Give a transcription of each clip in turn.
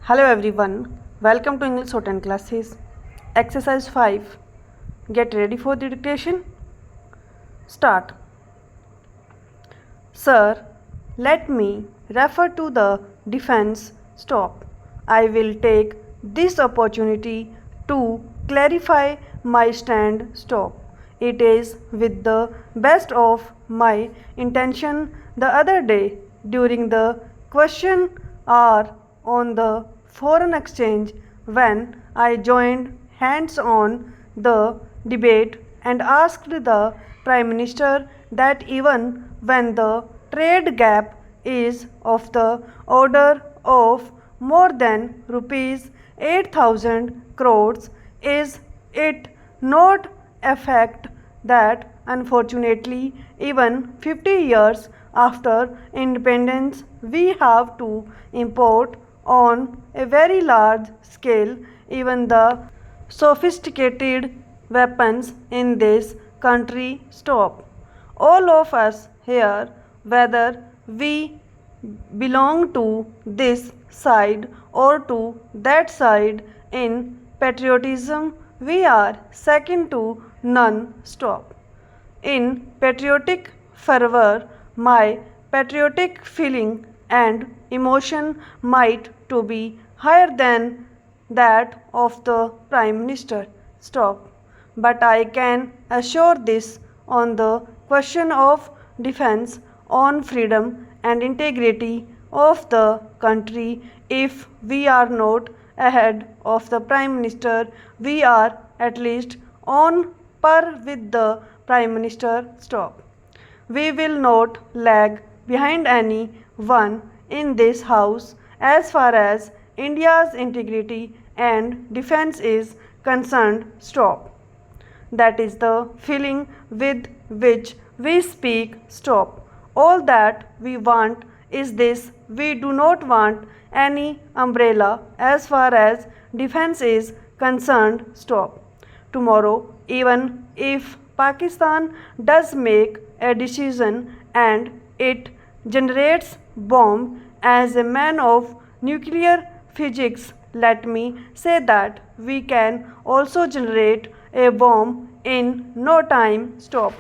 Hello everyone, welcome to English Shorthand classes. Exercise 5. Get ready for the dictation. Start. Sir, let me refer to the defense. Stop. I will take this opportunity to clarify my stand. Stop. It is with the best of my intention the other day during the question hour on the foreign exchange when I joined hands on the debate and asked the Prime Minister that even when the trade gap is of the order of more than rupees 8,000 crores, is it not a fact that unfortunately even 50 years after independence we have to import on a very large scale even the sophisticated weapons in this country? Stop. All of us here, whether we belong to this side or to that side in patriotism, we are second to none. Stop. In patriotic fervor, my patriotic feeling and emotion might to be higher than that of the Prime Minister. Stop. But I can assure this on the question of defense, on freedom and integrity of the country, if we are not ahead of the Prime Minister, we are at least on par with the Prime Minister. Stop. We will not lag behind any one in this house as far as India's integrity and defense is concerned. Stop. That is the feeling with which we speak. Stop. All that we want is this. We do not want any umbrella as far as defense is concerned. Stop. Tomorrow, even if Pakistan does make a decision and it generates bomb, as a man of nuclear physics, let me say that we can also generate a bomb in no time. Stop.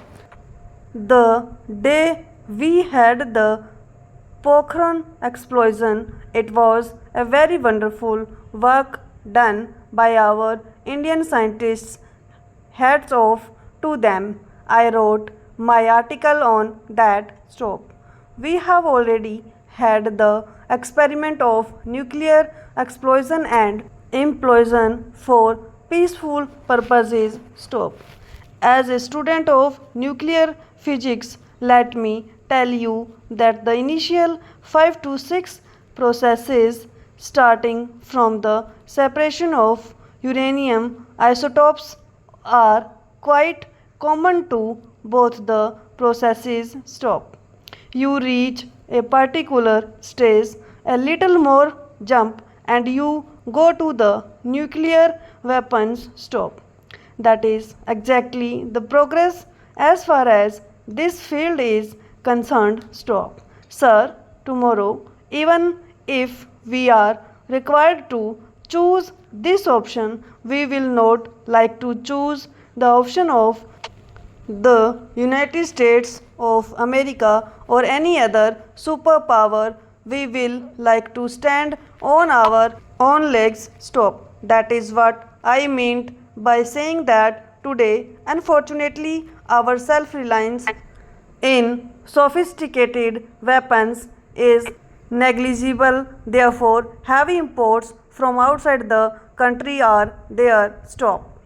The day we had the Pokhran explosion, it was a very wonderful work done by our Indian scientists. Hats off to them. I wrote my article on that. Stop. We have already had the experiment of nuclear explosion and implosion for peaceful purposes. Stop. As a student of nuclear physics, let me tell you that the initial 5 to 6 processes starting from the separation of uranium isotopes are quite common to both the processes. Stop. You reach a particular stage, a little more jump, and you go to the nuclear weapons. Stop. That is exactly the progress as far as this field is concerned. Stop. Sir, tomorrow, even if we are required to choose this option, we will not like to choose the option of the United States of America or any other superpower. We will like to stand on our own legs. Stop. That is what I meant by saying that today, unfortunately, our self-reliance in sophisticated weapons is negligible. Therefore, heavy imports from outside the country are there. Stop.